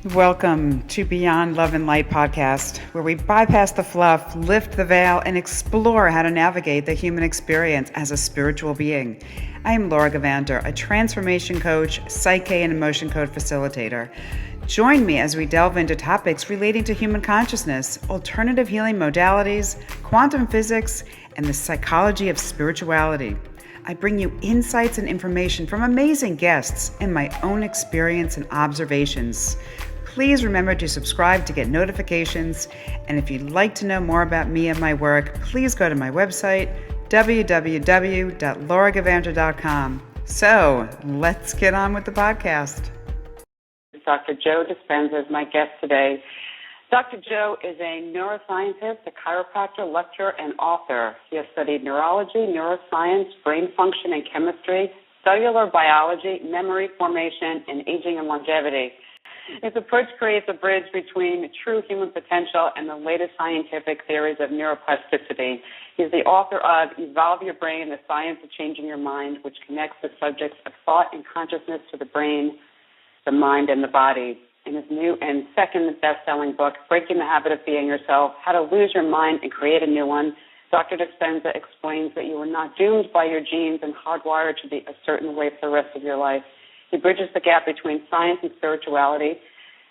Welcome to Beyond Love and Light podcast, where we bypass the fluff, lift the veil, and explore how to navigate the human experience as a spiritual being. I am Laura Gavander, a transformation coach, psyche and emotion code facilitator. Join me as we delve into topics relating to human consciousness, alternative healing modalities, quantum physics, and the psychology of spirituality. I bring you insights and information from amazing guests and my own experience and observations. Please remember to subscribe to get notifications. And if you'd like to know more about me and my work, please go to my website, www.lauragavander.com. So let's get on with the podcast. Dr. Joe Dispenza is my guest today. Dr. Joe is a neuroscientist, a chiropractor, lecturer, and author. He has studied neurology, neuroscience, brain function and chemistry, cellular biology, memory formation, and aging and longevity. His approach creates a bridge between true human potential and the latest scientific theories of neuroplasticity. He's the author of Evolve Your Brain, The Science of Changing Your Mind, which connects the subjects of thought and consciousness to the brain, the mind, and the body. In his new and second best-selling book, Breaking the Habit of Being Yourself, How to Lose Your Mind and Create a New One, Dr. Dispenza explains that you are not doomed by your genes and hardwired to be a certain way for the rest of your life. He bridges the gap between science and spirituality,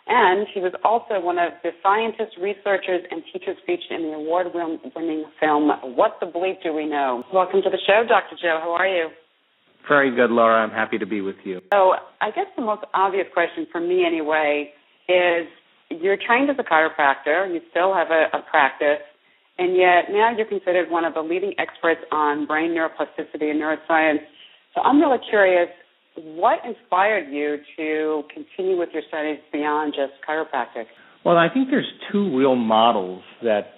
and he was also one of the scientists, researchers, and teachers featured in the award-winning film, What the Bleep Do We Know? Welcome to the show, Dr. Joe. How are you? Very good, Laura. I'm happy to be with you. So I guess the most obvious question for me anyway is you're trained as a chiropractor, you still have a practice, and yet now you're considered one of the leading experts on brain neuroplasticity and neuroscience. So I'm really curious, what inspired you to continue with your studies beyond just chiropractic? Well, I think there's two real models that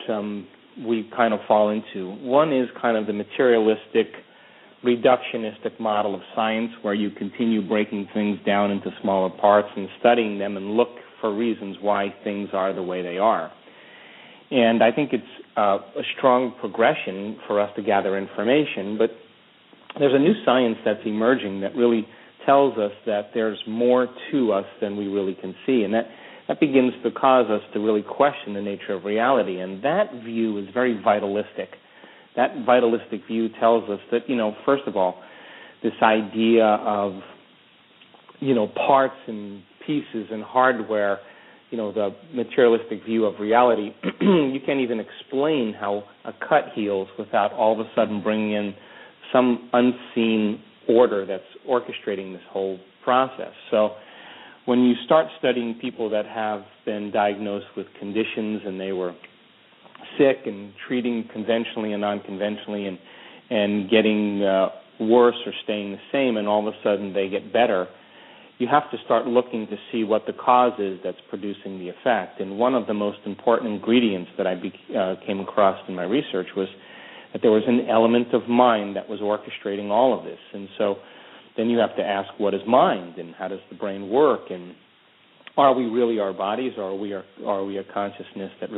we kind of fall into. One is kind of the materialistic, reductionistic model of science where you continue breaking things down into smaller parts and studying them and look for reasons why things are the way they are. And I think it's a strong progression for us to gather information, but there's a new science that's emerging that really tells us that there's more to us than we really can see, and that begins to cause us to really question the nature of reality, and that view is very vitalistic. That vitalistic view tells us that, first of all, this idea of, parts and pieces and hardware, the materialistic view of reality, you can't even explain how a cut heals without all of a sudden bringing in some unseen order that's orchestrating this whole process. So when you start studying people that have been diagnosed with conditions and they were sick and treating conventionally and non-conventionally and getting worse or staying the same, and all of a sudden they get better, you have to start looking to see what the cause is that's producing the effect. And one of the most important ingredients that I came across in my research was that there was an element of mind that was orchestrating all of this. And so then you have to ask, what is mind and how does the brain work? And are we really our bodies, or are we a consciousness that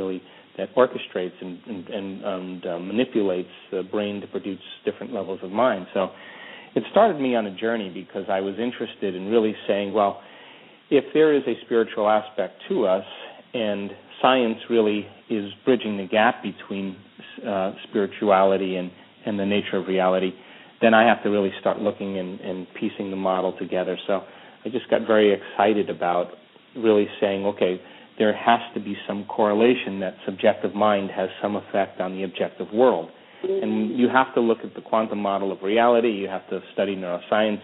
orchestrates and manipulates the brain to produce different levels of mind? So it started me on a journey because I was interested in really saying, well, if there is a spiritual aspect to us and science really is bridging the gap between spirituality and the nature of reality, then I have to really start looking and piecing the model together. So I just got very excited about really saying, okay, there has to be some correlation that subjective mind has some effect on the objective world. And you have to look at the quantum model of reality. You have to study neuroscience,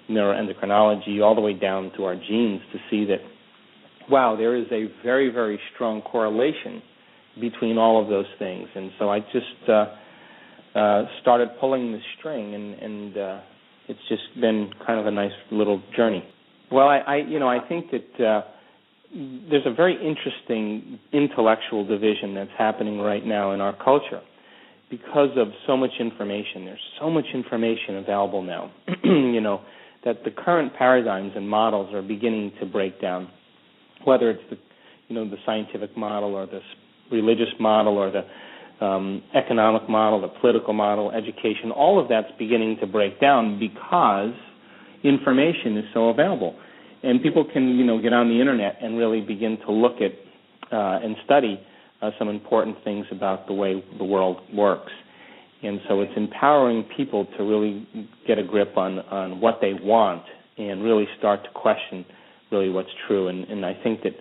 neuroendocrinology, all the way down to our genes to see that, wow, there is a very, very strong correlation between all of those things. And so I just started pulling the string, and it's just been kind of a nice little journey. Well, I think that there's a very interesting intellectual division that's happening right now in our culture because of so much information. There's so much information available now, that the current paradigms and models are beginning to break down, whether it's the scientific model or the religious model or the economic model, the political model, education. All of that's beginning to break down because information is so available. And people can, get on the internet and really begin to look at and study some important things about the way the world works. And so it's empowering people to really get a grip on what they want and really start to question really what's true. And I think that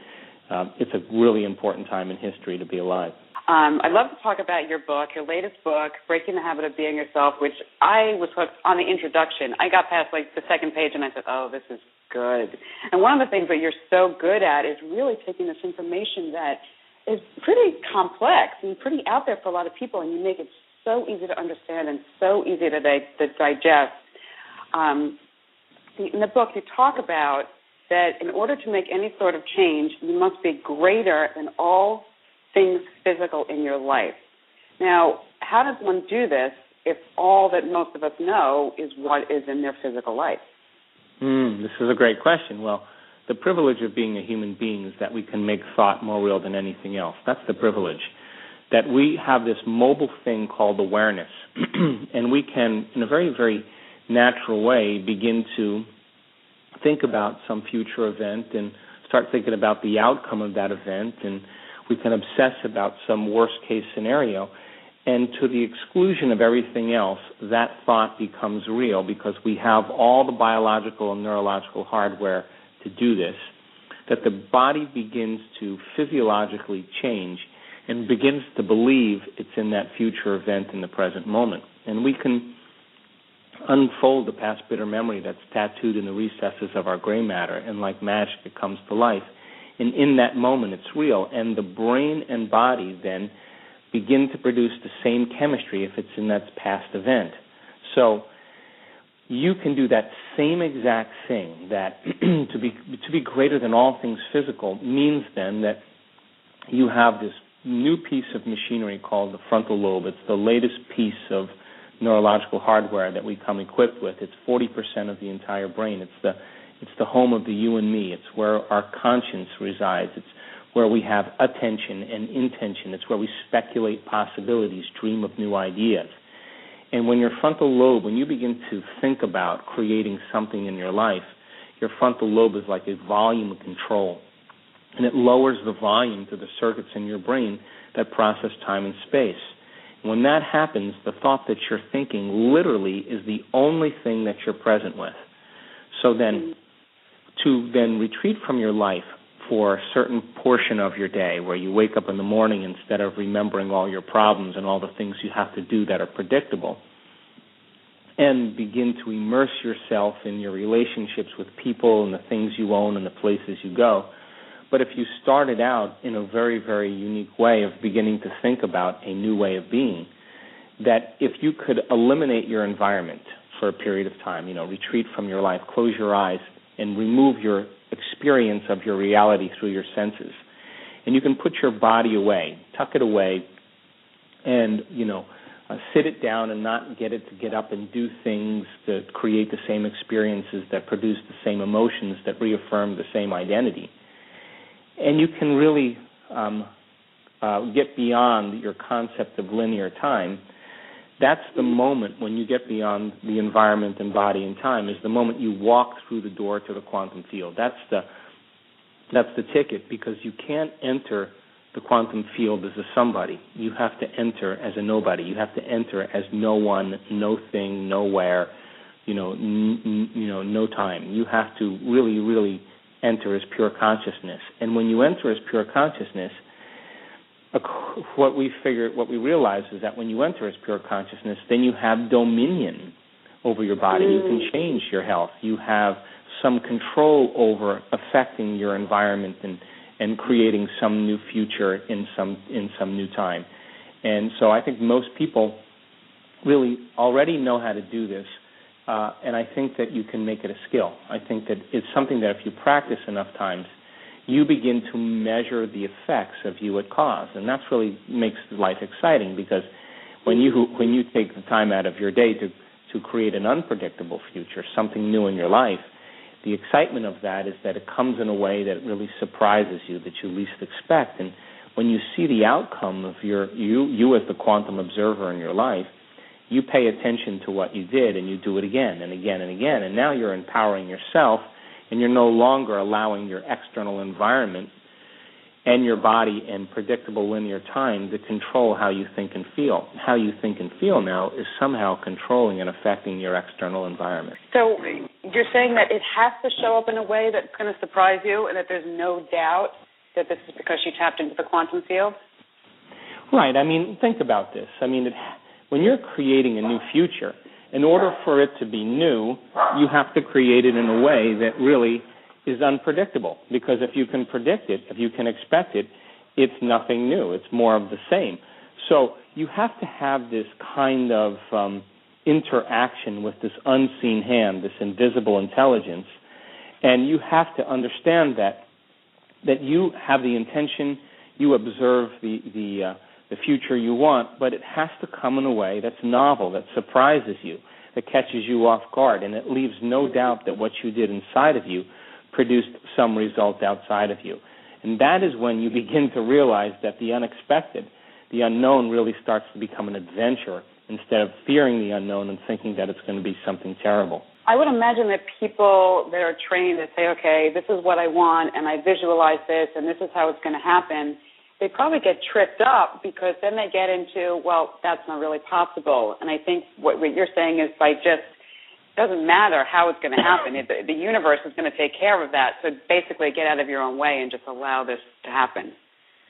it's a really important time in history to be alive. I'd love to talk about your book, your latest book, Breaking the Habit of Being Yourself, which I was hooked on the introduction. I got past the second page and I said, oh, this is good. And one of the things that you're so good at is really taking this information that is pretty complex and pretty out there for a lot of people, and you make it so easy to understand and so easy to digest. In the book, you talk about that in order to make any sort of change, you must be greater than all things physical in your life. Now, how does one do this if all that most of us know is what is in their physical life? This is a great question. Well, the privilege of being a human being is that we can make thought more real than anything else. That's the privilege. That we have this mobile thing called awareness, and we can, in a very, very natural way, begin to think about some future event and start thinking about the outcome of that event, and we can obsess about some worst-case scenario. And to the exclusion of everything else, that thought becomes real because we have all the biological and neurological hardware to do this, that the body begins to physiologically change and begins to believe it's in that future event in the present moment. And we can unfold the past bitter memory that's tattooed in the recesses of our gray matter, and like magic, it comes to life. And in that moment, it's real. And the brain and body then begin to produce the same chemistry if it's in that past event. So you can do that same exact thing, that to be greater than all things physical means then that you have this new piece of machinery called the frontal lobe. It's the latest piece of neurological hardware that we come equipped with. It's 40% of the entire brain. It's the home of the you and me. It's where our conscience resides. It's where we have attention and intention. It's where we speculate possibilities, dream of new ideas. And when your frontal lobe, when you begin to think about creating something in your life, your frontal lobe is like a volume control. And it lowers the volume to the circuits in your brain that process time and space. When that happens, the thought that you're thinking literally is the only thing that you're present with. So then, to then retreat from your life for a certain portion of your day where you wake up in the morning instead of remembering all your problems and all the things you have to do that are predictable, and begin to immerse yourself in your relationships with people and the things you own and the places you go. But if you started out in a very, very unique way of beginning to think about a new way of being, that if you could eliminate your environment for a period of time, retreat from your life, close your eyes, and remove your experience of your reality through your senses, and you can put your body away, tuck it away, and, sit it down and not get it to get up and do things that create the same experiences, that produce the same emotions, that reaffirm the same identity. And you can really get beyond your concept of linear time. That's the moment when you get beyond the environment and body and time, is the moment you walk through the door to the quantum field. That's the ticket, because you can't enter the quantum field as a somebody. You have to enter as a nobody. You have to enter as no one, no thing, nowhere, no time. You have to really, really enter as pure consciousness. And when you enter as pure consciousness, what we realize is that when you enter as pure consciousness, then you have dominion over your body. You can change your health. You have some control over affecting your environment and creating some new future in some new time. And so I think most people really already know how to do this. And I think that you can make it a skill. I think that it's something that if you practice enough times, you begin to measure the effects of you at cause. And that's really makes life exciting, because when you take the time out of your day to create an unpredictable future, something new in your life, the excitement of that is that it comes in a way that really surprises you, that you least expect. And when you see the outcome of you as the quantum observer in your life, you pay attention to what you did, and you do it again and again and again. And now you're empowering yourself, and you're no longer allowing your external environment and your body and predictable linear time to control how you think and feel. How you think and feel now is somehow controlling and affecting your external environment. So you're saying that it has to show up in a way that's going to surprise you and that there's no doubt that this is because you tapped into the quantum field? Right. I mean, think about this. I mean, when you're creating a new future, in order for it to be new, you have to create it in a way that really is unpredictable, because if you can predict it, if you can expect it, it's nothing new. It's more of the same. So you have to have this kind of interaction with this unseen hand, this invisible intelligence, and you have to understand that you have the intention, you observe the future you want, but it has to come in a way that's novel, that surprises you, that catches you off guard, and it leaves no doubt that what you did inside of you produced some result outside of you. And that is when you begin to realize that the unexpected, the unknown, really starts to become an adventure instead of fearing the unknown and thinking that it's going to be something terrible. I would imagine that people that are trained that say, okay, this is what I want, and I visualize this, and this is how it's going to happen, they probably get tripped up because then they get into, well, that's not really possible. And I think what you're saying is by just, it doesn't matter how it's going to happen. The universe is going to take care of that. So basically get out of your own way and just allow this to happen.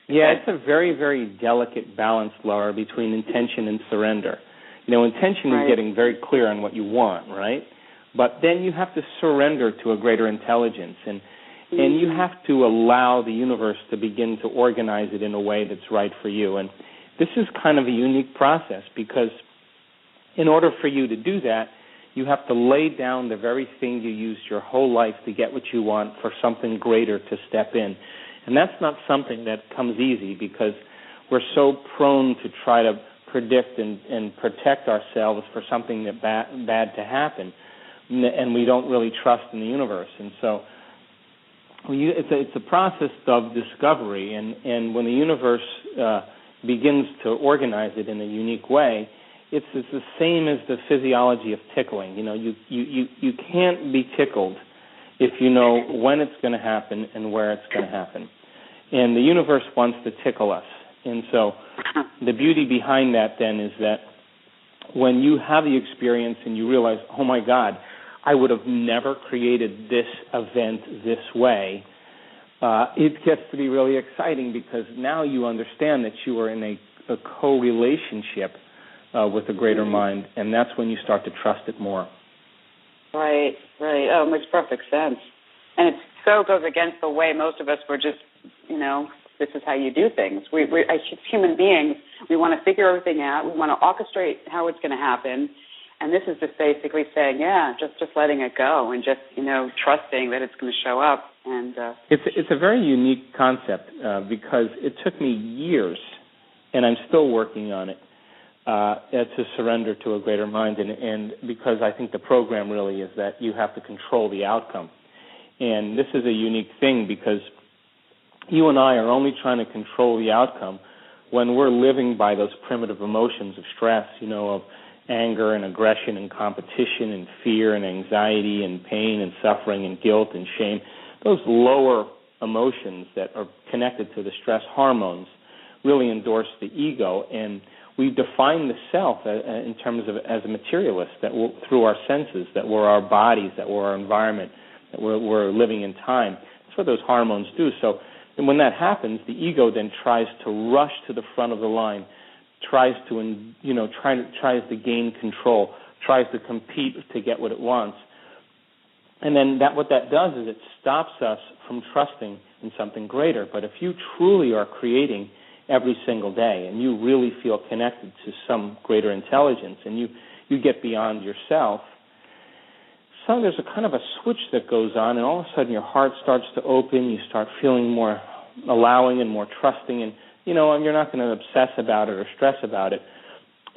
Yeah, it's a very, very delicate balance, Laura, between intention and surrender. You know, intention is getting very clear on what you want, right? But then you have to surrender to a greater intelligence, and you have to allow the universe to begin to organize it in a way that's right for you. And this is kind of a unique process, because in order for you to do that, you have to lay down the very thing you used your whole life to get what you want for something greater to step in. And that's not something that comes easy, because we're so prone to try to predict and protect ourselves for something that bad to happen, and we don't really trust in the universe. And so it's a process of discovery, and when the universe begins to organize it in a unique way, it's the same as the physiology of tickling. You know, you can't be tickled if you know when it's going to happen and where it's going to happen. And the universe wants to tickle us. And so the beauty behind that then is that when you have the experience and you realize, oh my God, I would have never created this event this way, it gets to be really exciting, because now you understand that you are in a co-relationship with a greater mind, and that's when you start to trust it more. Right. Oh, it makes perfect sense. And it so goes against the way most of us were just, this is how you do things. We as human beings, we want to figure everything out. We want to orchestrate how it's going to happen. And this is just basically saying, just letting it go and just, trusting that it's going to show up. And it's a very unique concept because it took me years, and I'm still working on it, to surrender to a greater mind. And because I think the program really is that you have to control the outcome. And this is a unique thing, because you and I are only trying to control the outcome when we're living by those primitive emotions of stress, of anger and aggression and competition and fear and anxiety and pain and suffering and guilt and shame. Those lower emotions that are connected to the stress hormones really endorse the ego, and we define the self in terms of as a materialist, that through our senses, that we're our bodies, that we're our environment, that we're living in time. That's what those hormones do. So and when that happens, the ego then tries to rush to the front of the line, tries to gain control, tries to compete to get what it wants. And then what that does is it stops us from trusting in something greater. But if you truly are creating every single day and you really feel connected to some greater intelligence and you get beyond yourself, so there's a kind of a switch that goes on, and all of a sudden your heart starts to open, you start feeling more allowing and more trusting, and you're not going to obsess about it or stress about it.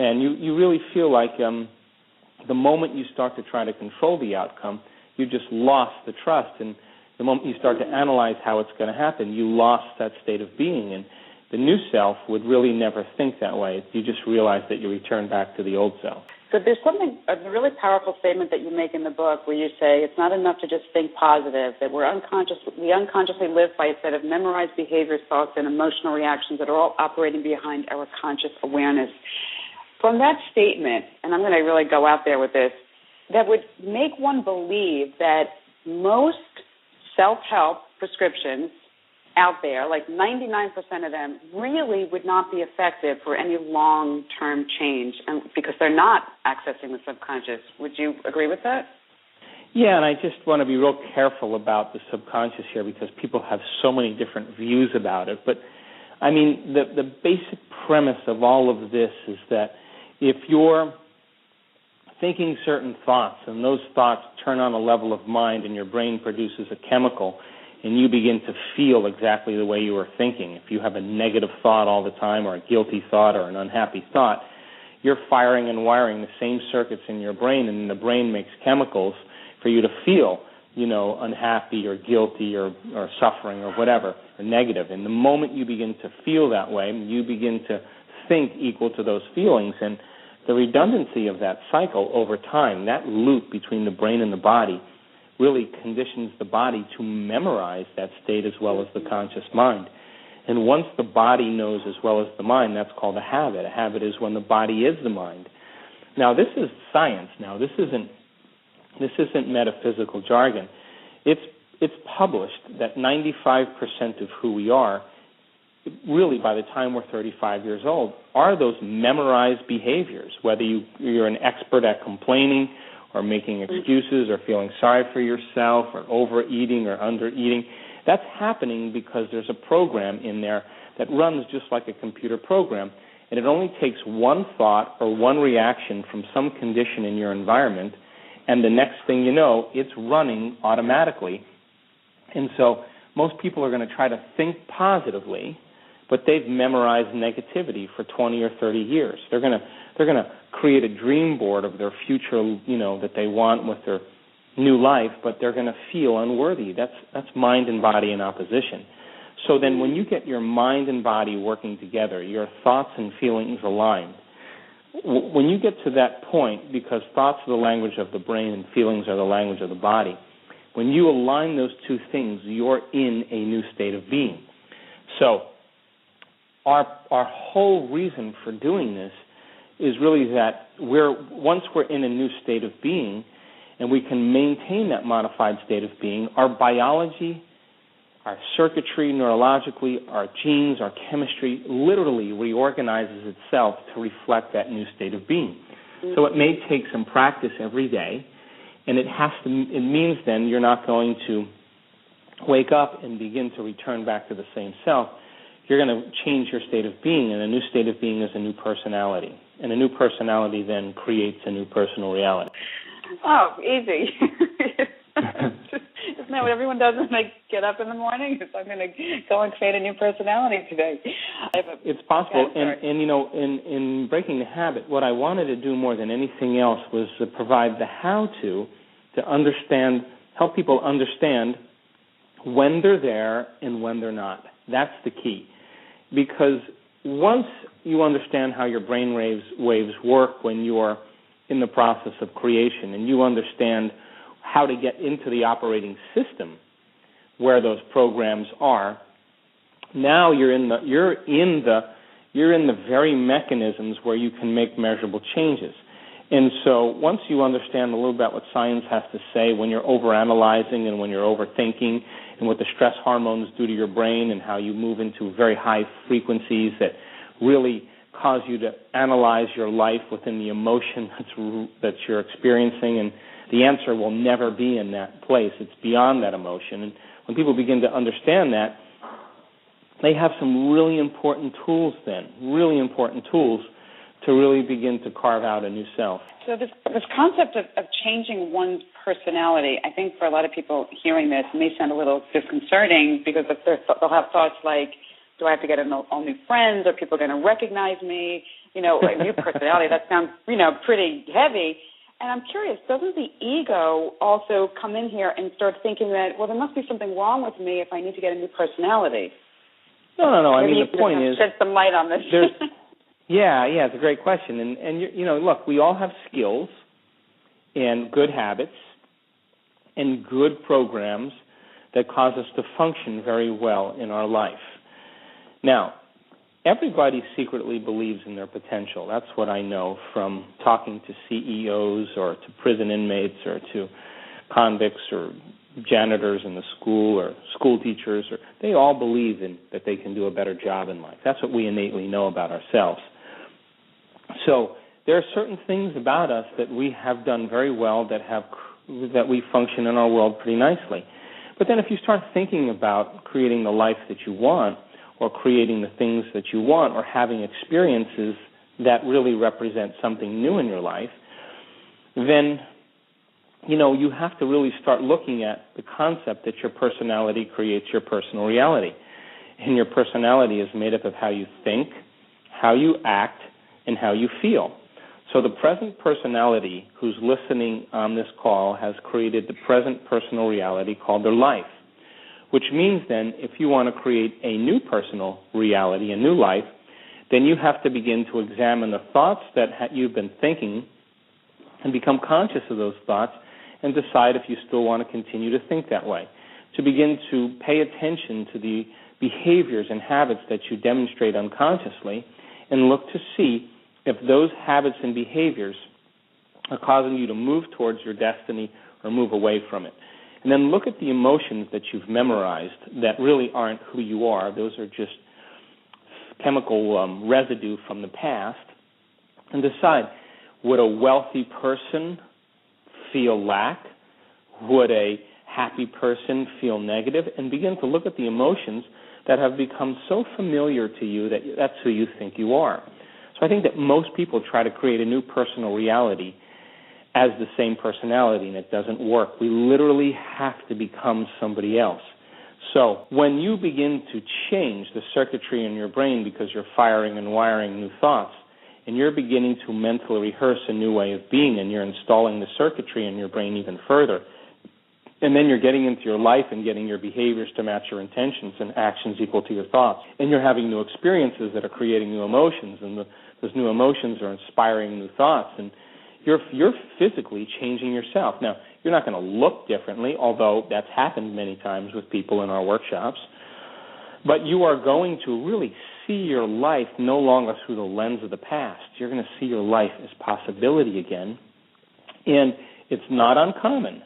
And you really feel like the moment you start to try to control the outcome, you just lost the trust. And the moment you start to analyze how it's going to happen, you lost that state of being. And The new self would really never think that way. You just realize that you return back to the old self. So there's a really powerful statement that you make in the book where you say it's not enough to just think positive, that we unconsciously live by a set of memorized behaviors, thoughts, and emotional reactions that are all operating behind our conscious awareness. From that statement, and I'm going to really go out there with this, that would make one believe that most self-help prescriptions out there, like 99% of them, really would not be effective for any long-term change because they're not accessing the subconscious. Would you agree with that? Yeah, and I just want to be real careful about the subconscious here because people have so many different views about it. But, I mean, the basic premise of all of this is that if you're thinking certain thoughts and those thoughts turn on a level of mind and your brain produces a chemical and you begin to feel exactly the way you were thinking. If you have a negative thought all the time or a guilty thought or an unhappy thought, you're firing and wiring the same circuits in your brain, and the brain makes chemicals for you to feel, unhappy or guilty or suffering or whatever, or negative. And the moment you begin to feel that way, you begin to think equal to those feelings. And the redundancy of that cycle over time, that loop between the brain and the body, really conditions the body to memorize that state as well as the conscious mind. And once the body knows as well as the mind, that's called a habit. A habit is when the body is the mind. Now, this is science. Now, this isn't metaphysical jargon. It's published that 95% of who we are, really by the time we're 35 years old, are those memorized behaviors, whether you're an expert at complaining or making excuses or feeling sorry for yourself or overeating or undereating. That's happening because there's a program in there that runs just like a computer program, and it only takes one thought or one reaction from some condition in your environment, and the next thing you know, it's running automatically. And so most people are going to try to think positively, but they've memorized negativity for 20 or 30 years. They're going to create a dream board of their future, that they want with their new life, but they're going to feel unworthy. That's mind and body in opposition. So then when you get your mind and body working together, your thoughts and feelings aligned, when you get to that point, because thoughts are the language of the brain and feelings are the language of the body, when you align those two things, you're in a new state of being. So our whole reason for doing this is really that once we're in a new state of being and we can maintain that modified state of being, our biology, our circuitry, neurologically, our genes, our chemistry literally reorganizes itself to reflect that new state of being. So it may take some practice every day, and it means then you're not going to wake up and begin to return back to the same self. You're going to change your state of being, and a new state of being is a new personality. And a new personality then creates a new personal reality. Oh, easy. Isn't that what everyone does when they get up in the morning? I'm going to go and create a new personality today. It's possible. And in breaking the habit, what I wanted to do more than anything else was to provide the how-to understand, help people understand when they're there and when they're not. That's the key. Because once you understand how your brain waves work when you're in the process of creation, and you understand how to get into the operating system where those programs are, now you're in the very mechanisms where you can make measurable changes. And so once you understand a little bit what science has to say when you're overanalyzing and when you're overthinking and what the stress hormones do to your brain and how you move into very high frequencies that really cause you to analyze your life within the emotion that you're experiencing, and the answer will never be in that place. It's beyond that emotion. And when people begin to understand that, they have some really important tools to really begin to carve out a new self. So this concept of changing one's personality, I think for a lot of people hearing this may sound a little disconcerting because they'll have thoughts like, do I have to get all new friends? Are people going to recognize me? A new personality, that sounds, pretty heavy. And I'm curious, doesn't the ego also come in here and start thinking that, well, there must be something wrong with me if I need to get a new personality? No. I mean, the point is, shed some light on this. yeah, it's a great question. And look, we all have skills and good habits and good programs that cause us to function very well in our life. Now, everybody secretly believes in their potential. That's what I know from talking to CEOs or to prison inmates or to convicts or janitors in the school or school teachers. They all believe that they can do a better job in life. That's what we innately know about ourselves. So there are certain things about us that we have done very well that we function in our world pretty nicely. But then if you start thinking about creating the life that you want, or creating the things that you want, or having experiences that really represent something new in your life, then, you have to really start looking at the concept that your personality creates your personal reality. And your personality is made up of how you think, how you act, and how you feel. So the present personality who's listening on this call has created the present personal reality called their life. Which means then, if you want to create a new personal reality, a new life, then you have to begin to examine the thoughts that you've been thinking and become conscious of those thoughts and decide if you still want to continue to think that way. To begin to pay attention to the behaviors and habits that you demonstrate unconsciously and look to see if those habits and behaviors are causing you to move towards your destiny or move away from it. And then look at the emotions that you've memorized that really aren't who you are. Those are just chemical residue from the past. And decide, would a wealthy person feel lack? Would a happy person feel negative? And begin to look at the emotions that have become so familiar to you that that's who you think you are. So I think that most people try to create a new personal reality as the same personality, and it doesn't work. We literally have to become somebody else. So when you begin to change the circuitry in your brain because you're firing and wiring new thoughts, and you're beginning to mentally rehearse a new way of being, and you're installing the circuitry in your brain even further, and then you're getting into your life and getting your behaviors to match your intentions and actions equal to your thoughts, and you're having new experiences that are creating new emotions, and those new emotions are inspiring new thoughts, and you're physically changing yourself. Now, you're not going to look differently, although that's happened many times with people in our workshops, but you are going to really see your life no longer through the lens of the past. You're going to see your life as possibility again, and it's not uncommon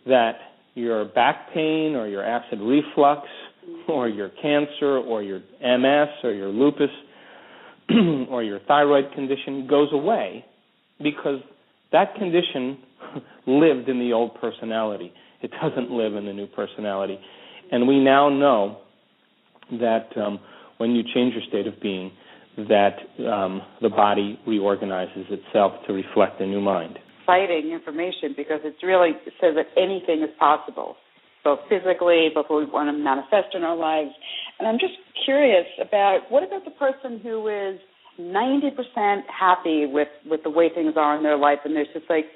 that your back pain or your acid reflux or your cancer or your MS or your lupus or your thyroid condition goes away because that condition lived in the old personality. It doesn't live in the new personality. And we now know that when you change your state of being, that the body reorganizes itself to reflect a new mind. Exciting information because it really says that anything is possible, both physically, both what we want to manifest in our lives. And I'm just curious about, what about the person who is 90% happy with the way things are in their life, and there's just like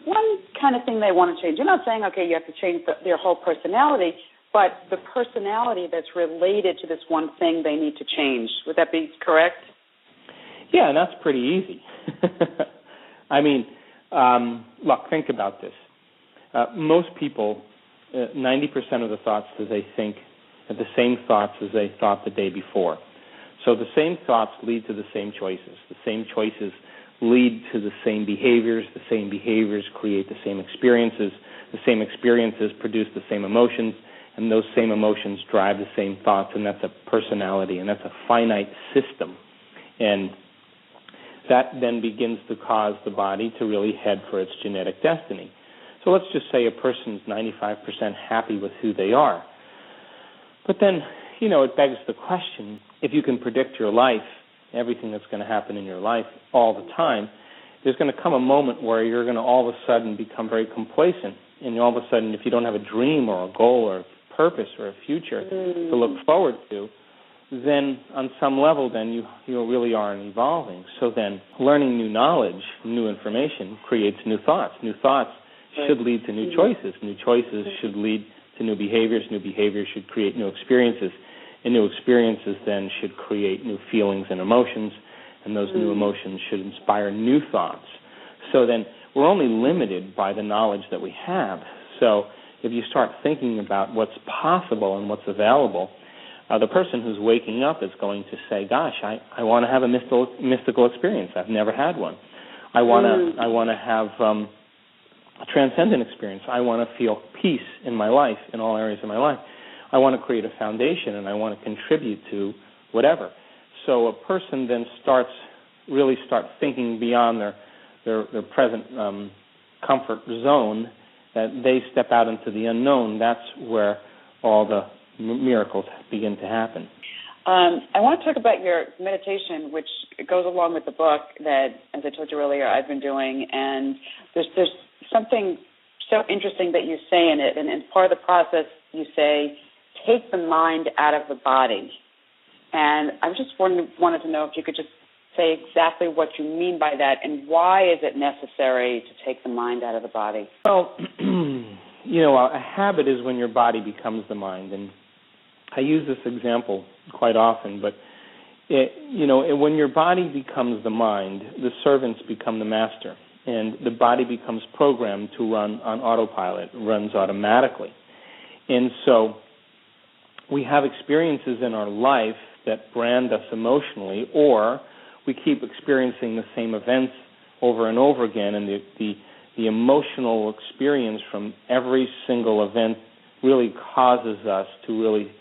one kind of thing they want to change? You're not saying, okay, you have to change their whole personality, but the personality that's related to this one thing they need to change. Would that be correct? Yeah, and that's pretty easy. I mean, look, think about this. Most people, 90% of the thoughts that they think are the same thoughts as they thought the day before. So the same thoughts lead to the same choices. The same choices lead to the same behaviors. The same behaviors create the same experiences. The same experiences produce the same emotions, and those same emotions drive the same thoughts, and that's a personality, and that's a finite system. And that then begins to cause the body to really head for its genetic destiny. So let's just say a person's 95% happy with who they are. But then, it begs the question, if you can predict your life, everything that's going to happen in your life all the time, there's going to come a moment where you're going to all of a sudden become very complacent. And all of a sudden, if you don't have a dream or a goal or a purpose or a future to look forward to, then on some level, then you really aren't evolving. So then learning new knowledge, new information creates new thoughts. New thoughts should lead to new choices. New choices should lead to new behaviors. New behaviors should create new experiences. And new experiences then should create new feelings and emotions, and those new emotions should inspire new thoughts. So then we're only limited by the knowledge that we have. So if you start thinking about what's possible and what's available, the person who's waking up is going to say, gosh, I want to have a mystical experience. I've never had one. I want to have a transcendent experience. I want to feel peace in my life, in all areas of my life. I want to create a foundation, and I want to contribute to whatever. So a person then starts thinking beyond their present comfort zone, that they step out into the unknown. That's where all the miracles begin to happen. I want to talk about your meditation, which goes along with the book that, as I told you earlier, I've been doing. And there's something so interesting that you say in it. And as part of the process, you say, take the mind out of the body. And I just wanted to know if you could just say exactly what you mean by that, and why is it necessary to take the mind out of the body? Well, a habit is when your body becomes the mind. And I use this example quite often, but when your body becomes the mind, the servants become the master, and the body becomes programmed to run on autopilot, runs automatically. And so we have experiences in our life that brand us emotionally, or we keep experiencing the same events over and over again, and the emotional experience from every single event really causes us to really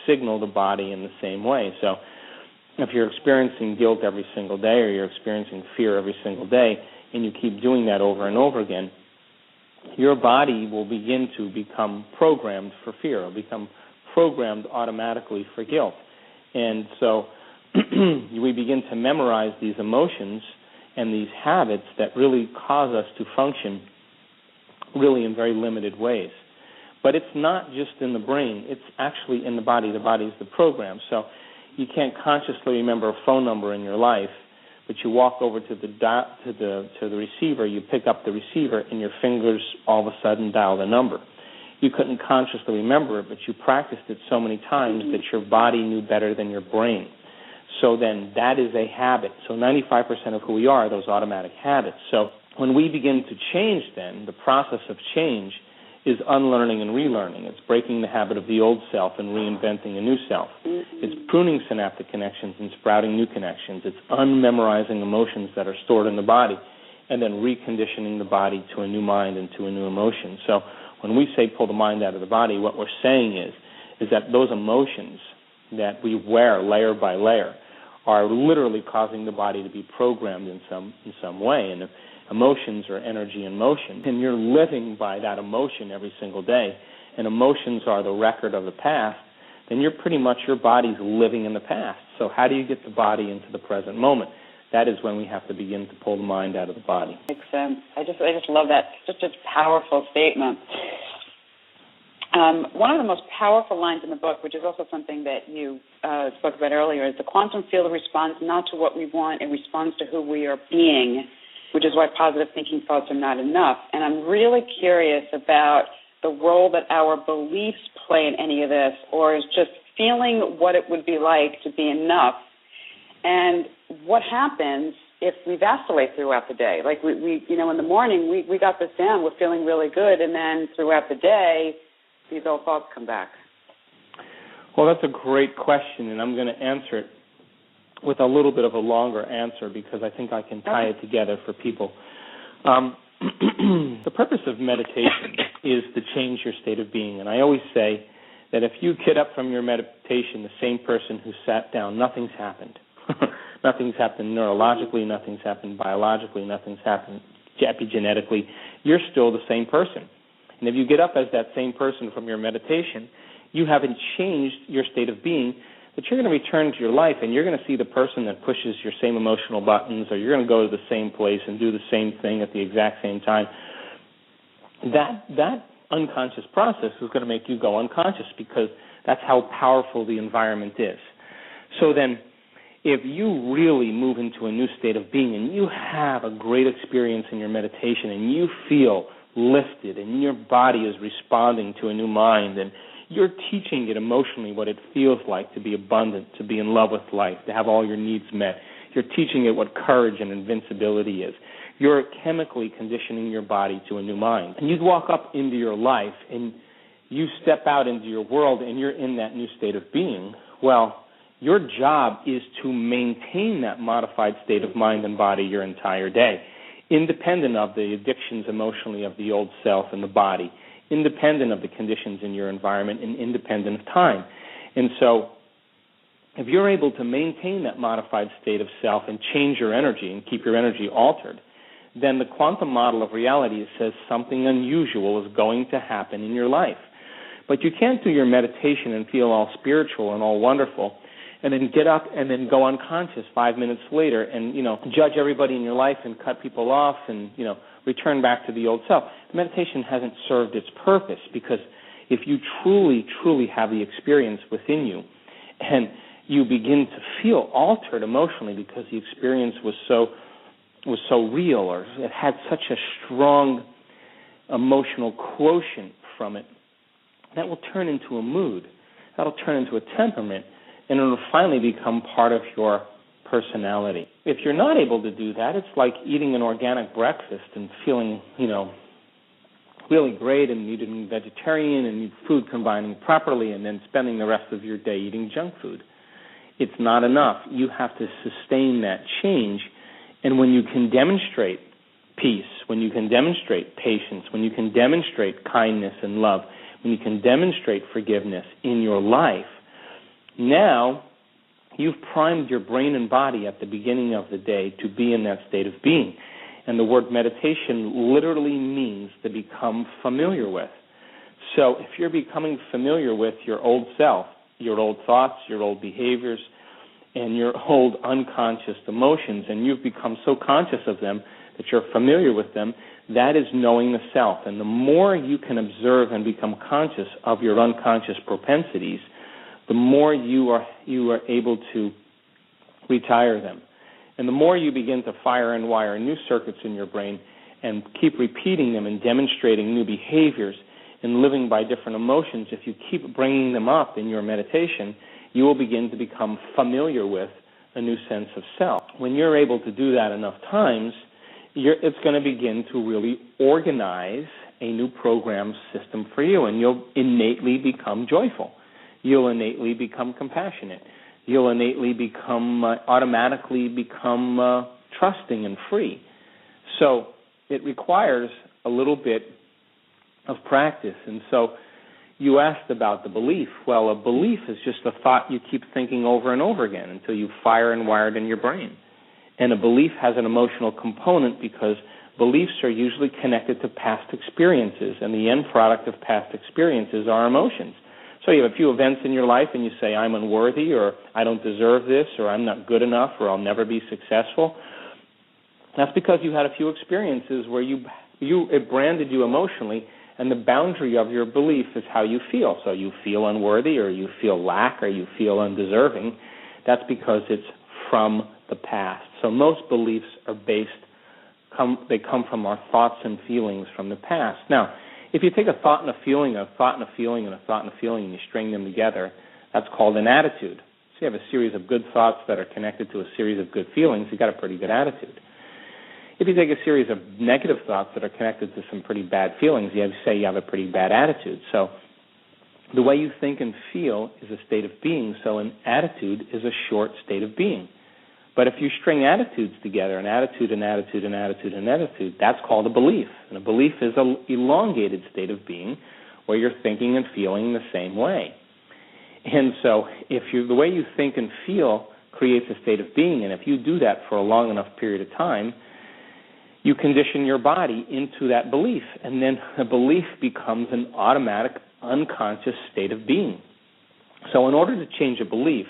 signal the body in the same way. So if you're experiencing guilt every single day, or you're experiencing fear every single day, and you keep doing that over and over again, your body will begin to become programmed for fear. It'll become programmed automatically for guilt. And so we begin to memorize these emotions and these habits that really cause us to function really in very limited ways. But it's not just in the brain. It's actually in the body. The body is the program. So you can't consciously remember a phone number in your life, but you walk over to the receiver, you pick up the receiver, and your fingers all of a sudden dial the number. You couldn't consciously remember it, but you practiced it so many times that your body knew better than your brain. So then that is a habit. So 95% of who we are those automatic habits. So when we begin to change then, the process of change is unlearning and relearning. It's breaking the habit of the old self and reinventing a new self. It's pruning synaptic connections and sprouting new connections. It's unmemorizing emotions that are stored in the body and then reconditioning the body to a new mind and to a new emotion. So when we say pull the mind out of the body, what we're saying is that those emotions that we wear layer by layer are literally causing the body to be programmed in some way. And emotions are energy in motion, and you're living by that emotion every single day, and emotions are the record of the past, then your body's living in the past. So how do you get the body into the present moment? That is when we have to begin to pull the mind out of the body. Makes sense. I just love that. Such a powerful statement. One of the most powerful lines in the book, which is also something that you spoke about earlier, is the quantum field responds not to what we want, it responds to who we are being, which is why positive thinking thoughts are not enough. And I'm really curious about the role that our beliefs play in any of this, or is just feeling what it would be like to be enough, and what happens if we vacillate throughout the day. Like we in the morning we got this down, we're feeling really good, and then throughout the day these old thoughts come back. Well, that's a great question, and I'm going to answer it with a little bit of a longer answer because I think I can tie it together for people. The purpose of meditation is to change your state of being, and I always say that if you get up from your meditation the same person who sat down, nothing's happened. Nothing's happened neurologically, nothing's happened biologically, nothing's happened epigenetically. You're still the same person. And if you get up as that same person from your meditation, you haven't changed your state of being, but you're going to return to your life and you're going to see the person that pushes your same emotional buttons, or you're going to go to the same place and do the same thing at the exact same time. That unconscious process is going to make you go unconscious because that's how powerful the environment is. So then if you really move into a new state of being and you have a great experience in your meditation and you feel lifted and your body is responding to a new mind and you're teaching it emotionally what it feels like to be abundant, to be in love with life, to have all your needs met. You're teaching it what courage and invincibility is. You're chemically conditioning your body to a new mind. And you walk up into your life and you step out into your world and you're in that new state of being. Well, your job is to maintain that modified state of mind and body your entire day, independent of the addictions emotionally of the old self and the body, independent of the conditions in your environment, and independent of time. And so if you're able to maintain that modified state of self and change your energy and keep your energy altered, then the quantum model of reality says something unusual is going to happen in your life. But you can't do your meditation and feel all spiritual and all wonderful and then get up and then go unconscious 5 minutes later and, judge everybody in your life and cut people off and, return back to the old self. The meditation hasn't served its purpose, because if you truly, truly have the experience within you and you begin to feel altered emotionally because the experience was so real, or it had such a strong emotional quotient from it, that will turn into a mood. That'll turn into a temperament, and it will finally become part of your personality. If you're not able to do that, it's like eating an organic breakfast and feeling, really great and eating vegetarian and food combining properly and then spending the rest of your day eating junk food. It's not enough. You have to sustain that change, and when you can demonstrate peace, when you can demonstrate patience, when you can demonstrate kindness and love, when you can demonstrate forgiveness in your life, now you've primed your brain and body at the beginning of the day to be in that state of being. And the word meditation literally means to become familiar with. So if you're becoming familiar with your old self, your old thoughts, your old behaviors, and your old unconscious emotions, and you've become so conscious of them that you're familiar with them, that is knowing the self. And the more you can observe and become conscious of your unconscious propensities, the more you are able to retire them. And the more you begin to fire and wire new circuits in your brain and keep repeating them and demonstrating new behaviors and living by different emotions, if you keep bringing them up in your meditation, you will begin to become familiar with a new sense of self. When you're able to do that enough times, it's going to begin to really organize a new program system for you, and you'll innately become joyful. You'll innately become compassionate. You'll innately automatically become trusting and free. So it requires a little bit of practice. And so you asked about the belief. Well, a belief is just a thought you keep thinking over and over again until you fire and wire it in your brain. And a belief has an emotional component because beliefs are usually connected to past experiences, and the end product of past experiences are emotions. So you have a few events in your life and you say, I'm unworthy, or I don't deserve this, or I'm not good enough, or I'll never be successful. That's because you had a few experiences where it branded you emotionally, and the boundary of your belief is how you feel. So you feel unworthy, or you feel lack, or you feel undeserving. That's because it's from the past. So most beliefs are they come from our thoughts and feelings from the past. Now, if you take a thought and a feeling, a thought and a feeling, and a thought and a feeling, and you string them together, that's called an attitude. So you have a series of good thoughts that are connected to a series of good feelings, you've got a pretty good attitude. If you take a series of negative thoughts that are connected to some pretty bad feelings, you have a pretty bad attitude. So the way you think and feel is a state of being, so an attitude is a short state of being. But if you string attitudes together, an attitude, an attitude, an attitude, an attitude, that's called a belief. And a belief is an elongated state of being where you're thinking and feeling the same way. And so the way you think and feel creates a state of being, and if you do that for a long enough period of time, you condition your body into that belief, and then a belief becomes an automatic, unconscious state of being. So in order to change a belief,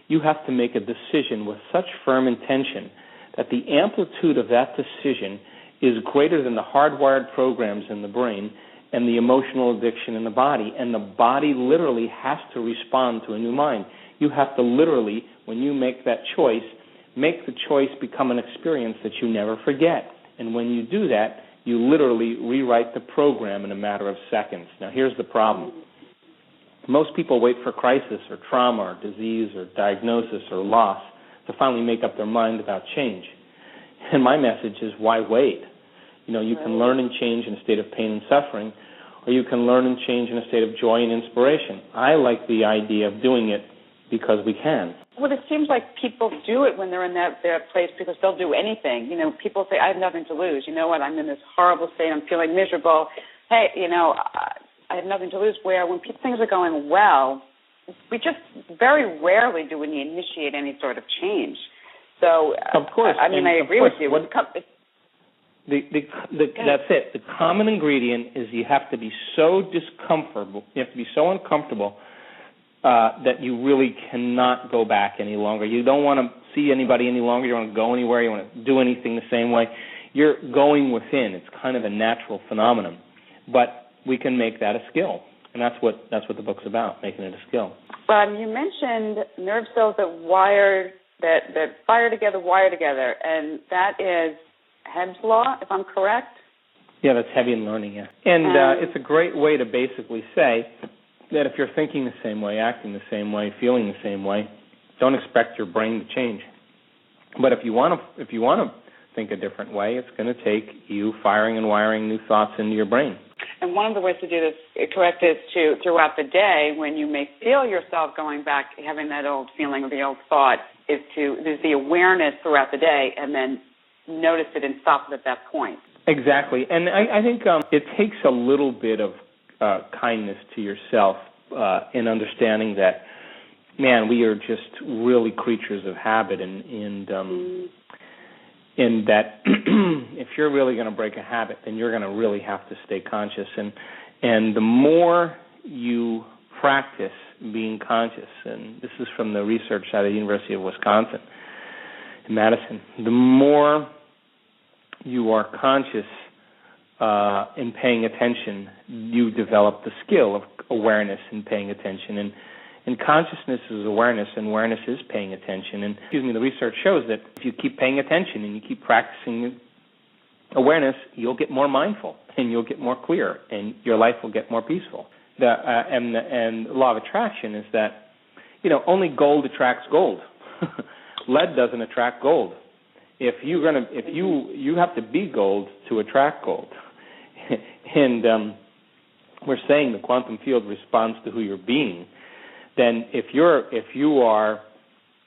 you have to make a decision with such firm intention that the amplitude of that decision is greater than the hardwired programs in the brain and the emotional addiction in the body, and the body literally has to respond to a new mind. You have to literally, when you make that choice, make the choice become an experience that you never forget. And when you do that, you literally rewrite the program in a matter of seconds. Now, here's the problem. Most people wait for crisis or trauma or disease or diagnosis or loss to finally make up their mind about change. And my message is, why wait? You can learn and change in a state of pain and suffering, or you can learn and change in a state of joy and inspiration. I like the idea of doing it because we can. Well, it seems like people do it when they're in that place because they'll do anything. People say, I have nothing to lose. You know what? I'm in this horrible state. I'm feeling miserable. Hey, I have nothing to lose. Where when things are going well, we just very rarely do we initiate any sort of change. So, of course, I agree with you. That's it. The common ingredient is you have to be so uncomfortable that you really cannot go back any longer. You don't want to see anybody any longer. You don't want to go anywhere. You want to do anything the same way. You're going within. It's kind of a natural phenomenon. But we can make that a skill. And that's what the book's about, making it a skill. You mentioned nerve cells that fire together, wire together, and that is Hebb's law, if I'm correct? Yeah, that's Hebbian learning, yeah. And it's a great way to basically say that if you're thinking the same way, acting the same way, feeling the same way, don't expect your brain to change. But if you want to think a different way, it's going to take you firing and wiring new thoughts into your brain. And one of the ways to do this, correct, is to, throughout the day, when you may feel yourself going back, having that old feeling or the old thought, there's the awareness throughout the day, and then notice it and stop it at that point. Exactly. And I think it takes a little bit of kindness to yourself in understanding that, man, we are just really creatures of habit, and in that if you're really going to break a habit, then you're going to really have to stay conscious. And the more you practice being conscious, and this is from the research out of the University of Wisconsin in Madison, the more you are conscious in paying attention, you develop the skill of awareness and paying attention. And consciousness is awareness, and awareness is paying attention. And the research shows that if you keep paying attention and you keep practicing awareness, you'll get more mindful and you'll get more clear, and your life will get more peaceful. And the law of attraction is that only gold attracts gold. Lead doesn't attract gold. If you have to be gold to attract gold. And we're saying the quantum field responds to who you're being. Then if you are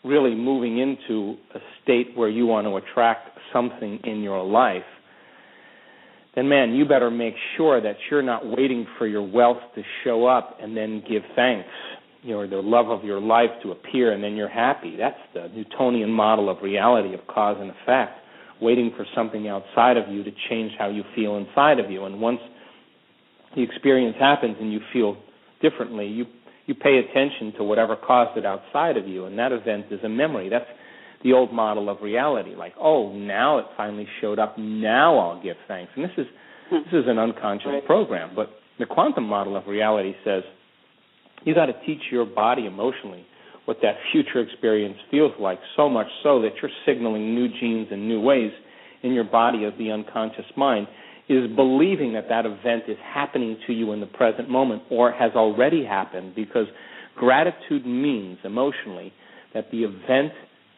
really moving into a state where you want to attract something in your life, then, man, you better make sure that you're not waiting for your wealth to show up and then give thanks, or the love of your life to appear and then you're happy. That's the Newtonian model of reality, of cause and effect, waiting for something outside of you to change how you feel inside of you. And once the experience happens and you feel differently, you pay attention to whatever caused it outside of you, and that event is a memory. That's the old model of reality. Like, oh, now it finally showed up. Now I'll give thanks. And this is an unconscious program. But the quantum model of reality says you got to teach your body emotionally what that future experience feels like, so much so that you're signaling new genes and new ways in your body of the unconscious mind, is believing that event is happening to you in the present moment or has already happened, because gratitude means emotionally that the event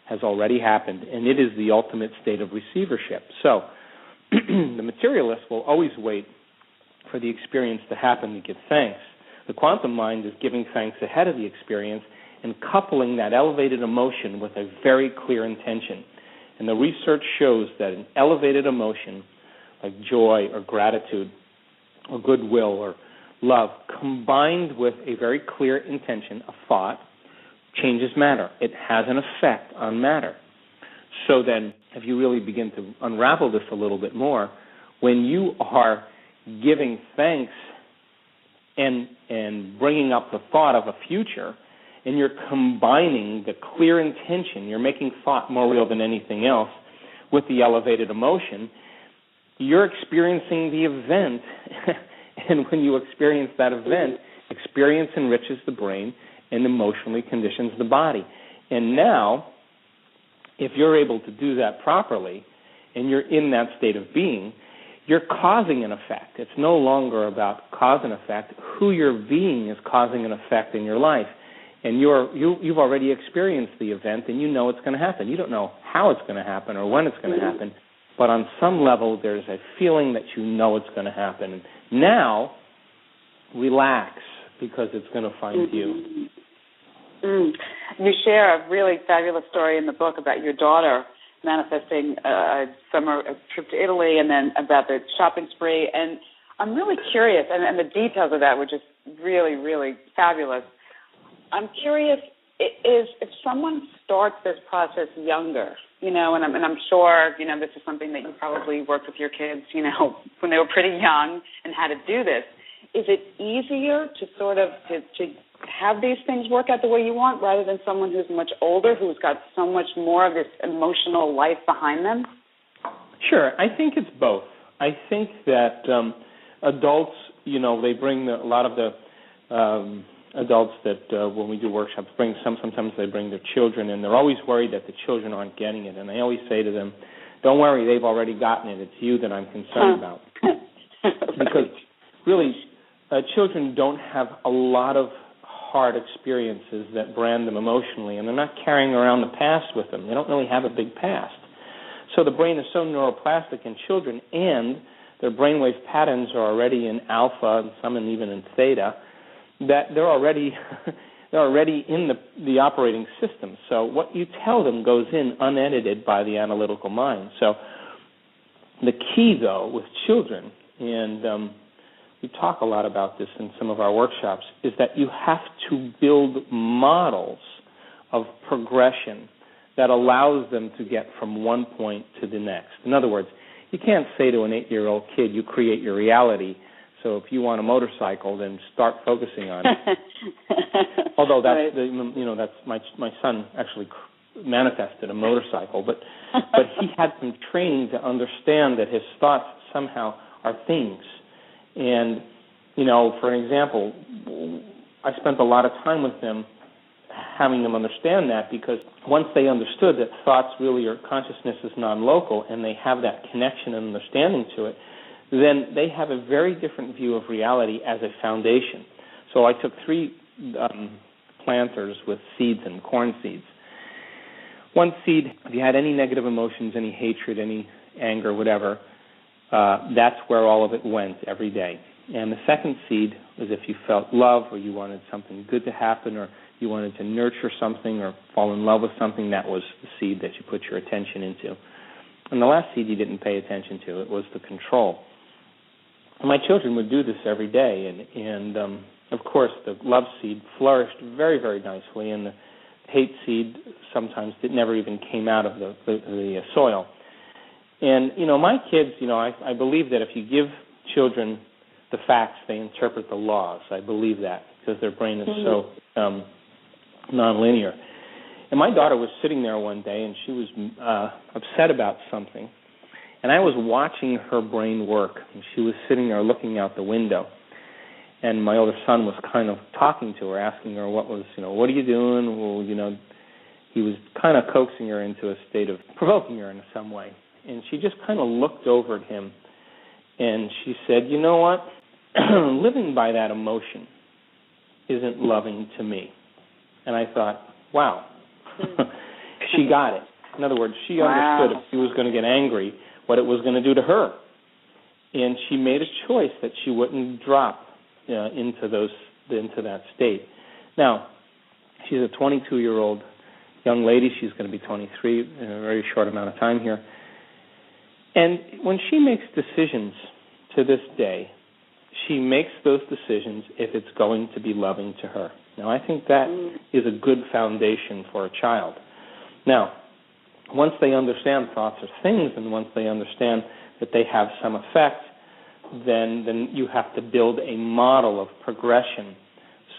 has already happened, and it is the ultimate state of receivership. So the materialist will always wait for the experience to happen to give thanks. The quantum mind is giving thanks ahead of the experience and coupling that elevated emotion with a very clear intention. And the research shows that an elevated emotion like joy or gratitude or goodwill or love, combined with a very clear intention, a thought, changes matter. It has an effect on matter. So then, if you really begin to unravel this a little bit more, when you are giving thanks and bringing up the thought of a future, and you're combining the clear intention, you're making thought more real than anything else, with the elevated emotion, you're experiencing the event, and when you experience that event, experience enriches the brain and emotionally conditions the body. And now, if you're able to do that properly, and you're in that state of being, you're causing an effect. It's no longer about cause and effect. Who you're being is causing an effect in your life. And you've already experienced the event, and you know it's going to happen. You don't know how it's going to happen or when it's going to happen, but on some level there's a feeling that you know it's going to happen. Now, relax, because it's going to find you. You share a really fabulous story in the book about your daughter manifesting a trip to Italy and then about the shopping spree. And I'm really curious, and the details of that were just really, really fabulous. I'm curious, if someone starts this process younger, and I'm sure, this is something that you probably worked with your kids, when they were pretty young and how to do this. Is it easier to sort of to have these things work out the way you want rather than someone who's much older, who's got so much more of this emotional life behind them? Sure. I think it's both. I think that adults, they bring a lot of the adults that when we do workshops sometimes they bring their children, and they're always worried that the children aren't getting it. And I always say to them, don't worry, they've already gotten it. It's you that I'm concerned about. Because really, children don't have a lot of hard experiences that brand them emotionally, and they're not carrying around the past with them. They don't really have a big past. So the brain is so neuroplastic in children, and their brainwave patterns are already in alpha, and some even in theta, that they're already in the operating system. So what you tell them goes in unedited by the analytical mind. So the key, though, with children, and we talk a lot about this in some of our workshops, is that you have to build models of progression that allows them to get from one point to the next. In other words, you can't say to an 8-year-old kid, you create your reality, so if you want a motorcycle, then start focusing on it. Although that's right. That's my son actually manifested a motorcycle, but he had some training to understand that his thoughts somehow are things. And, for example, I spent a lot of time with them having them understand that, because once they understood that thoughts really are, consciousness is non-local, and they have that connection and understanding to it, then they have a very different view of reality as a foundation. So I took 3 planters with seeds and corn seeds. One seed, if you had any negative emotions, any hatred, any anger, whatever, that's where all of it went every day. And the second seed was if you felt love, or you wanted something good to happen, or you wanted to nurture something or fall in love with something, that was the seed that you put your attention into. And the last seed you didn't pay attention to, it was the control. And my children would do this every day, and of course the love seed flourished very, very nicely, and the hate seed sometimes never even came out of the soil. And, my kids, I believe that if you give children the facts, they interpret the laws. I believe that, because their brain is so nonlinear. And my daughter was sitting there one day, and she was upset about something. And I was watching her brain work, and she was sitting there looking out the window. And my older son was kind of talking to her, asking her what are you doing? Well, he was kind of coaxing her into a state of provoking her in some way. And she just kind of looked over at him, and she said, you know what? Living by that emotion isn't loving to me. And I thought, wow, she got it. In other words, she understood if she was going to get angry, what it was going to do to her. And she made a choice that she wouldn't drop into that state. Now, she's a 22-year-old young lady. She's going to be 23 in a very short amount of time here. And when she makes decisions to this day, she makes those decisions if it's going to be loving to her. Now, I think that is a good foundation for a child. Now, once they understand thoughts are things, and once they understand that they have some effect, then you have to build a model of progression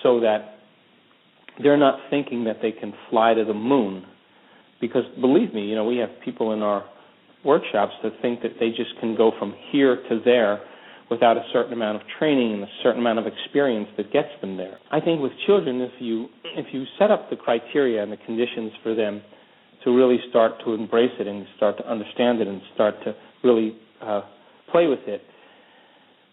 so that they're not thinking that they can fly to the moon. Because believe me, we have people in our workshops that think that they just can go from here to there without a certain amount of training and a certain amount of experience that gets them there. I think with children, if you set up the criteria and the conditions for them to really start to embrace it and start to understand it and start to really play with it,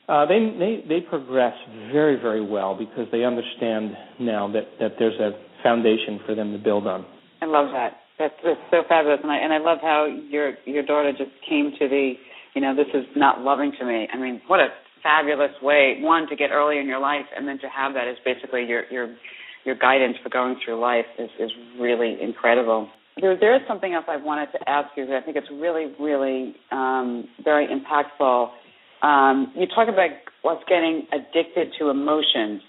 they progress very, very well because they understand now that there's a foundation for them to build on. I love that. That's so fabulous, and I love how your daughter just came to the, this is not loving to me. I mean, what a fabulous way, one, to get early in your life, and then to have that as basically your guidance for going through life is really incredible. There is something else I wanted to ask you that I think it's really, really very impactful. You talk about us getting addicted to emotions,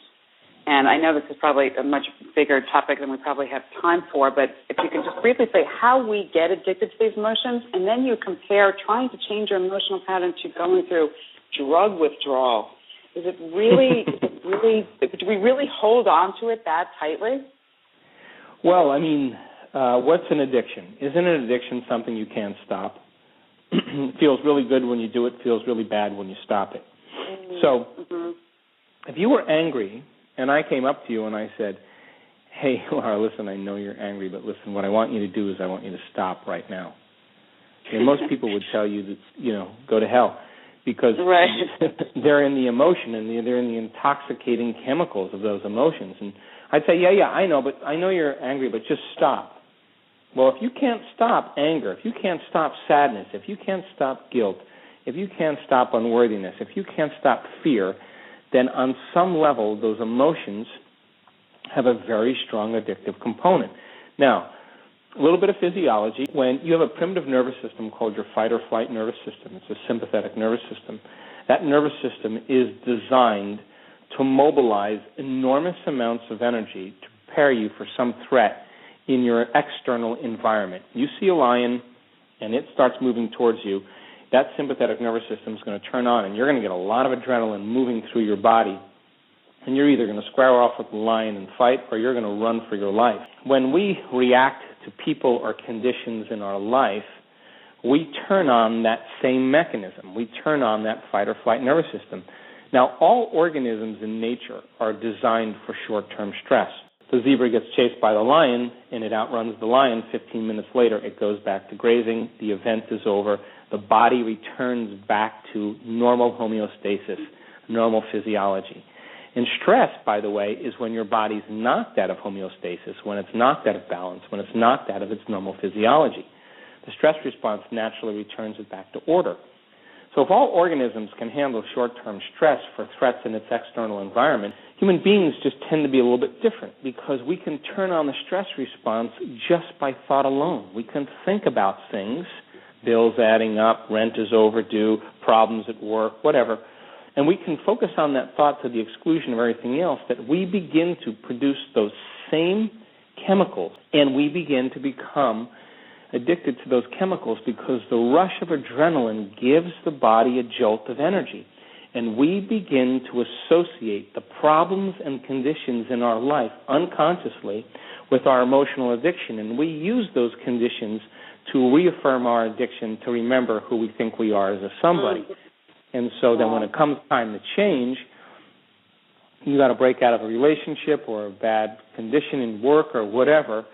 and I know this is probably a much bigger topic than we probably have time for, but if you can just briefly say how we get addicted to these emotions, and then you compare trying to change your emotional pattern to going through drug withdrawal. Do we really hold on to it that tightly? Well, I mean, what's an addiction? Isn't an addiction something you can't stop? It feels really good when you do it, feels really bad when you stop it. Mm-hmm. So if you were angry and I came up to you and I said, hey, Laura, listen, I know you're angry, but listen, what I want you to do is I want you to stop right now. And most people would tell you that, go to hell because they're in the emotion and they're in the intoxicating chemicals of those emotions. And I'd say, yeah, I know, but I know you're angry, but just stop. Well, if you can't stop anger, if you can't stop sadness, if you can't stop guilt, if you can't stop unworthiness, if you can't stop fear, then on some level those emotions have a very strong addictive component. Now, a little bit of physiology. When you have a primitive nervous system called your fight or flight nervous system, it's a sympathetic nervous system, that nervous system is designed to mobilize enormous amounts of energy to prepare you for some threat in your external environment. You see a lion and it starts moving towards you, that sympathetic nervous system is going to turn on and you're going to get a lot of adrenaline moving through your body, and you're either going to square off with the lion and fight or you're going to run for your life. When we react to people or conditions in our life, we turn on that same mechanism. We turn on that fight or flight nervous system. Now, all organisms in nature are designed for short-term stress. The zebra gets chased by the lion, and it outruns the lion. 15 minutes later, it goes back to grazing. The event is over. The body returns back to normal homeostasis, normal physiology. And stress, by the way, is when your body's knocked out of homeostasis, when it's knocked out of balance, when it's knocked out of its normal physiology. The stress response naturally returns it back to order. So if all organisms can handle short-term stress for threats in its external environment, human beings just tend to be a little bit different because we can turn on the stress response just by thought alone. We can think about things, bills adding up, rent is overdue, problems at work, whatever, and we can focus on that thought to the exclusion of everything else, that we begin to produce those same chemicals, and we begin to become addicted to those chemicals because the rush of adrenaline gives the body a jolt of energy. And we begin to associate the problems and conditions in our life unconsciously with our emotional addiction, and we use those conditions to reaffirm our addiction, to remember who we think we are as a somebody. And so then when it comes time to change, you got to break out of a relationship or a bad condition in work or whatever,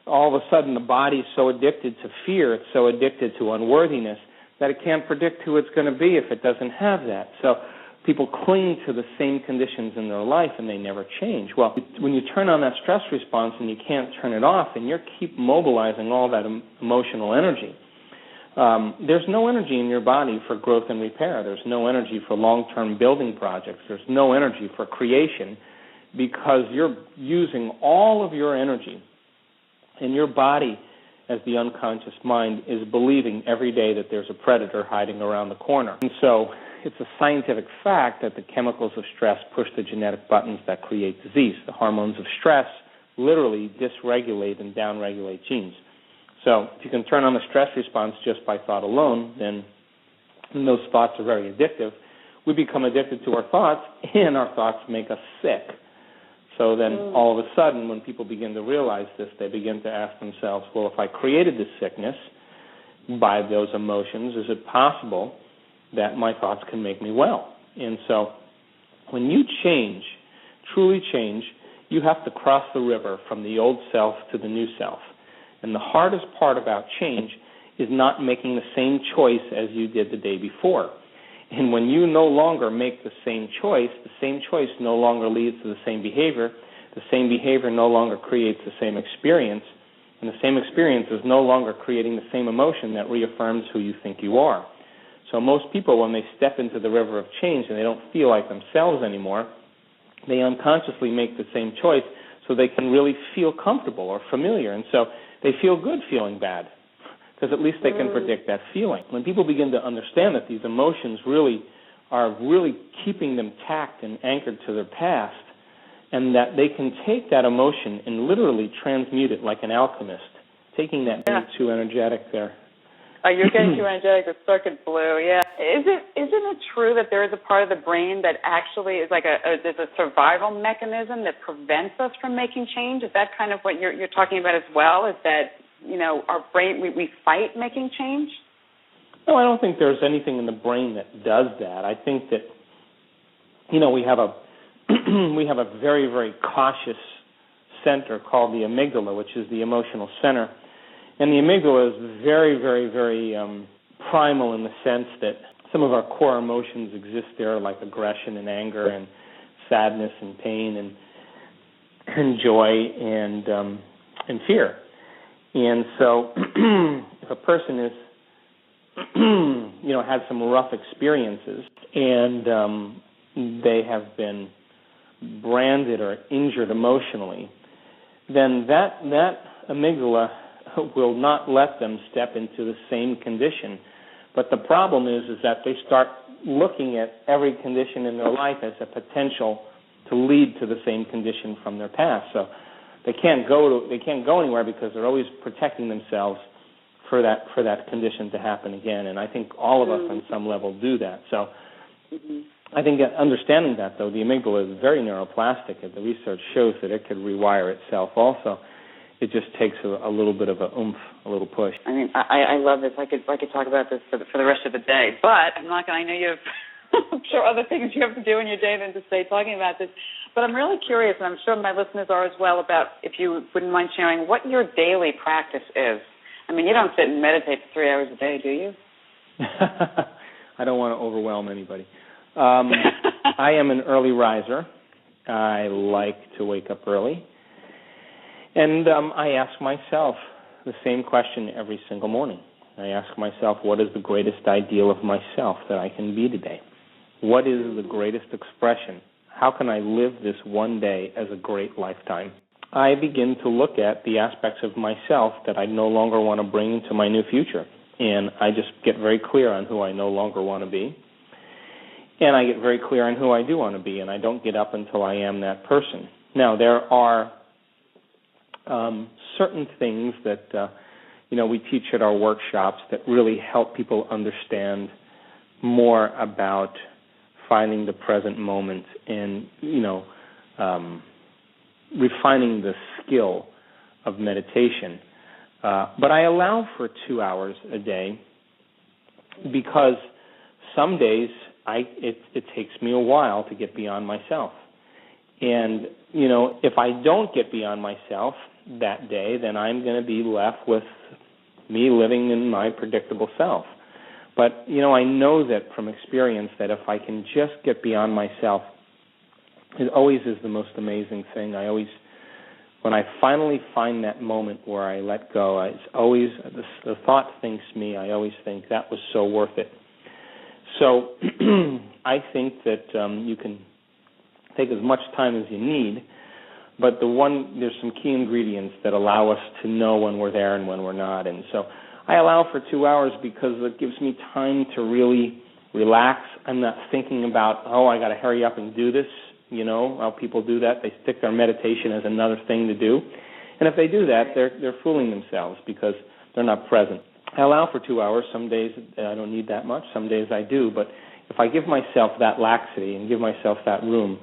all of a sudden the body's so addicted to fear, it's so addicted to unworthiness, that it can't predict who it's going to be if it doesn't have that. So people cling to the same conditions in their life and they never change. Well, when you turn on that stress response and you can't turn it off and you keep mobilizing all that emotional energy, there's no energy in your body for growth and repair. There's no energy for long-term building projects. There's no energy for creation because you're using all of your energy, and your body, as the unconscious mind, is believing every day that there's a predator hiding around the corner. And so it's a scientific fact that the chemicals of stress push the genetic buttons that create disease. The hormones of stress literally dysregulate and downregulate genes. So if you can turn on the stress response just by thought alone, then those thoughts are very addictive. We become addicted to our thoughts, and our thoughts make us sick. So then all of a sudden, when people begin to realize this, they begin to ask themselves, well, if I created this sickness by those emotions, is it possible that my thoughts can make me well? And so when you change, truly change, you have to cross the river from the old self to the new self. And the hardest part about change is not making the same choice as you did the day before. And when you no longer make the same choice no longer leads to the same behavior no longer creates the same experience, and the same experience is no longer creating the same emotion that reaffirms who you think you are. So most people, when they step into the river of change and they don't feel like themselves anymore, they unconsciously make the same choice so they can really feel comfortable or familiar. And so they feel good feeling bad because at least they can predict that feeling. When people begin to understand that these emotions are really keeping them tacked and anchored to their past, and that they can take that emotion and literally transmute it like an alchemist, taking that being too energetic there. Oh, you're getting too energetic. The circuit blew. Yeah. Isn't it true that there is a part of the brain that actually is like there's a survival mechanism that prevents us from making change? Is that kind of what you're talking about as well? Is that, our brain, we fight making change? No, I don't think there's anything in the brain that does that. I think that, we have a very, very cautious center called the amygdala, which is the emotional center. And the amygdala is very, very, very primal in the sense that some of our core emotions exist there, like aggression and anger and sadness and pain and joy and fear. And so if a person is, had some rough experiences and they have been branded or injured emotionally, then that amygdala will not let them step into the same condition. But the problem is that they start looking at every condition in their life as a potential to lead to the same condition from their past. So they can't go anywhere because they're always protecting themselves for that condition to happen again. And I think all of us on some level do that. So I think understanding that, though, the amygdala is very neuroplastic, and the research shows that it could rewire itself also. It just takes a little bit of a oomph, a little push. I mean, I love this. I could talk about this for the rest of the day, but I'm not going to. I know you have, I'm sure, other things you have to do in your day than to stay talking about this. But I'm really curious, and I'm sure my listeners are as well, about, if you wouldn't mind sharing, what your daily practice is. I mean, you don't sit and meditate for 3 hours a day, do you? I don't want to overwhelm anybody. I am an early riser. I like to wake up early. And I ask myself the same question every single morning. I ask myself, what is the greatest ideal of myself that I can be today? What is the greatest expression? How can I live this one day as a great lifetime? I begin to look at the aspects of myself that I no longer want to bring into my new future. And I just get very clear on who I no longer want to be. And I get very clear on who I do want to be, and I don't get up until I am that person. Now, there are certain things that, we teach at our workshops that really help people understand more about finding the present moment and, refining the skill of meditation. But I allow for 2 hours a day because some days it takes me a while to get beyond myself. And, if I don't get beyond myself that day, then I'm going to be left with me living in my predictable self. But, I know that from experience that if I can just get beyond myself, it always is the most amazing thing. When I finally find that moment where I let go, it's always, the thought thinks me, I always think that was so worth it. So I think that you can take as much time as you need, but there's some key ingredients that allow us to know when we're there and when we're not. And so I allow for 2 hours because it gives me time to really relax. I'm not thinking about, I got to hurry up and do this. How people do that. They stick their meditation as another thing to do. And if they do that, they're fooling themselves because they're not present. I allow for 2 hours. Some days I don't need that much. Some days I do. But if I give myself that laxity and give myself that room,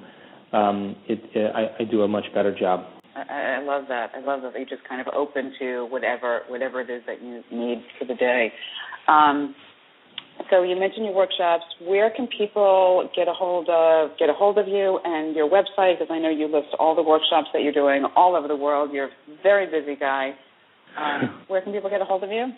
I do a much better job. I love that. I love that you're just kind of open to whatever it is that you need for the day. So you mentioned your workshops. Where can people get a hold of you and your website? Because I know you list all the workshops that you're doing all over the world. You're a very busy guy. Where can people get a hold of you?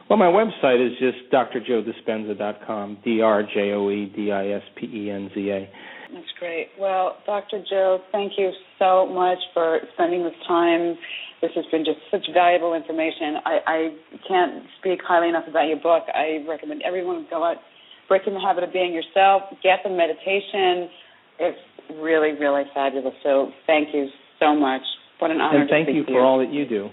Well, my website is just drjoedispenza.com, drjoedispenza. That's great. Well, Dr. Joe, thank you so much for spending this time. This has been just such valuable information. I can't speak highly enough about your book. I recommend everyone go out, Breaking the Habit of Being Yourself, get the meditation. It's really, really fabulous. So thank you so much. What an honor and thank to speak you to for all that you do.